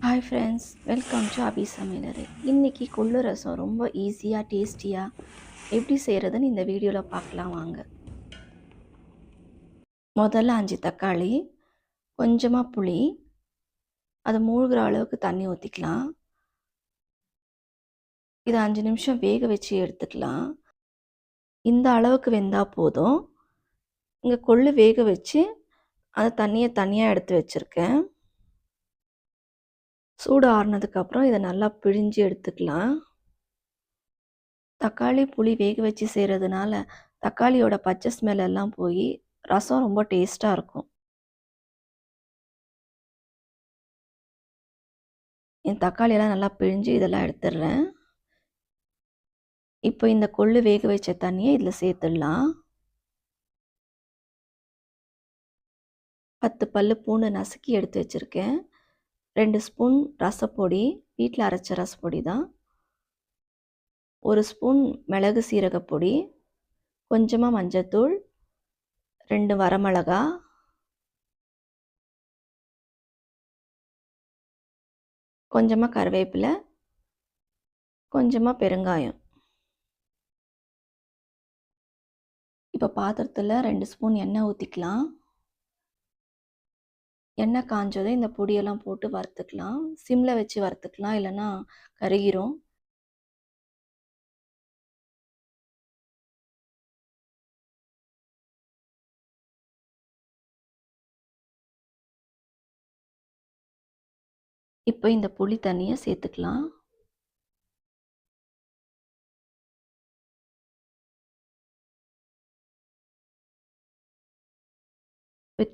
Hi friends, welcome to அபி சமையலறை. இன்றைக்கி கொள்ளு ரசம் ரொம்ப ஈஸியாக டேஸ்டியாக எப்படி செய்கிறதுன்னு இந்த வீடியோவில் பார்க்கலாம் வாங்க. முதல்ல 5 தக்காளி, கொஞ்சமாக புளி, அது மூழ்கிற அளவுக்கு தண்ணி ஊற்றிக்கலாம். இதை 5 நிமிஷம் வேக வச்சு எடுத்துக்கலாம். இந்த அளவுக்கு வெந்தால் போதும். இங்கே கொள்ளு வேக வச்சு அந்த தண்ணியை தனியாக எடுத்து வச்சுருக்கேன். சூடு ஆறுனதுக்கப்புறம் இதை நல்லா பிழிஞ்சு எடுத்துக்கலாம். தக்காளி புளி வேக வச்சு செய்கிறதுனால தக்காளியோட பச்சை ஸ்மெல் எல்லாம் போய் ரசம் ரொம்ப டேஸ்ட்டாக இருக்கும். என் தக்காளியெல்லாம் நல்லா பிழிஞ்சு இதெல்லாம் எடுத்துடுறேன். இப்போ இந்த கொள்ளு வேக வச்ச தண்ணியை இதில் சேர்த்துடலாம். 10 பல்லு பூண்டு நசுக்கி எடுத்து வச்சுருக்கேன். 2 ஸ்பூன் ரசப்பொடி, வீட்டில் அரைச்ச ரசப்பொடி தான். 1 ஸ்பூன் மிளகு சீரகப்பொடி, கொஞ்சமாக மஞ்சத்தூள், 2 வரமிளகா, கொஞ்சமாக கருவேப்பிலை, கொஞ்சமாக பெருங்காயம். இப்போ பாத்திரத்தில் 2 ஸ்பூன் எண்ணெய் ஊற்றிக்கலாம். எண்ணெய் காஞ்சதும் இந்த பொடியெல்லாம் போட்டு வறுத்துக்கலாம். சிம்மில் வச்சு வறுத்துக்கலாம், இல்லைன்னா கருகிரும். இப்போ இந்த புளி தண்ணியை சேர்த்துக்கலாம்.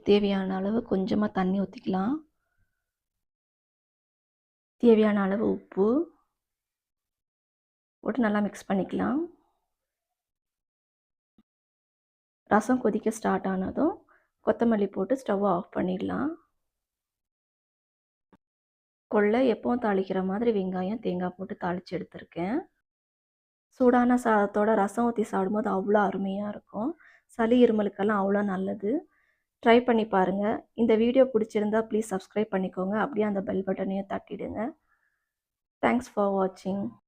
தேவையான அளவு கொஞ்சமாக தண்ணி ஊற்றிக்கலாம். தேவையான அளவு உப்பு போட்டு நல்லா மிக்ஸ் பண்ணிக்கலாம். ரசம் கொதிக்க ஸ்டார்ட் ஆனதும் கொத்தமல்லி போட்டு ஸ்டவ் ஆஃப் பண்ணிடலாம். கொள்ளை எப்பவும் தாளிக்கிற மாதிரி வெங்காயம் தேங்காய் போட்டு தாளித்து எடுத்திருக்கேன். சூடான சாதத்தோட ரசம் ஊற்றி சாப்பிடும்போது அவ்வளோ அருமையாக இருக்கும். சளி இருமலுக்கெல்லாம் அவ்வளோ நல்லது. ட்ரை பண்ணி பாருங்கள். இந்த வீடியோ பிடிச்சிருந்தா ப்ளீஸ் சப்ஸ்கிரைப் பண்ணிக்கோங்க. அப்படியே அந்த பெல் பட்டனையும் தட்டிடுங்க. தேங்க்ஸ் ஃபார் வாட்சிங்.